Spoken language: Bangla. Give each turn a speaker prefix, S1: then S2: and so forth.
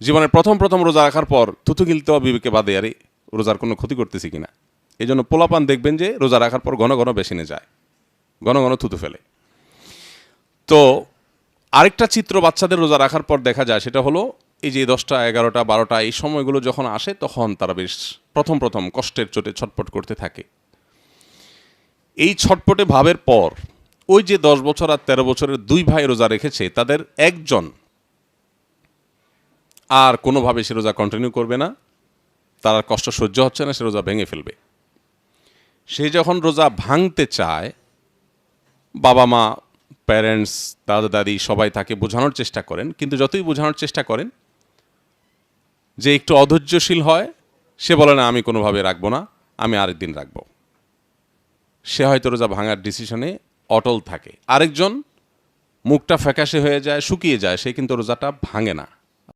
S1: জীবনের প্রথম প্রথম রোজা রাখার পর থুতু গিলতে বিবেকে বাদে আরে রোজার কোনো ক্ষতি করতেছি কিনা। এই জন্য পোলাপান দেখবেন যে রোজা রাখার পর ঘন ঘন বেসিনে যায়, ঘন ঘন থুতু ফেলে। তো আরেকটা চিত্র বাচ্চাদের রোজা রাখার পর দেখা যায়, সেটা হলো এই যে 10টা 11টা 12টা এই সময়গুলো যখন আসে তখন তারা বেশ প্রথম প্রথম কষ্টের চোটে ছটপট করতে থাকে। এই ছটপটে ভাবের পর ওই যে 10 বছর আর 13 বছরের 2 ভাই রোজা রেখেছে, তাদের একজন আর কোনোভাবে সে রোজা কন্টিনিউ করবে না, তার আর কষ্ট সহ্য হচ্ছে না, সে রোজা ভেঙে ফেলবে। সে যখন রোজা ভাঙতে চায়, বাবা মা, প্যারেন্টস, দাদা দাদি সবাই তাকে বোঝানোর চেষ্টা করেন, কিন্তু যতই বোঝানোর চেষ্টা করেন, যে একটু অধৈর্যশীল হয়, সে বলে না আমি কোনোভাবে রাখবো না, আমি আরেকদিন রাখবো। সে হয়তো রোজা ভাঙার ডিসিশনে অটল থাকে। আরেকজন মুখটা ফ্যাকাশে হয়ে যায়, শুকিয়ে যায়, সে কিন্তু রোজাটা ভাঙে না।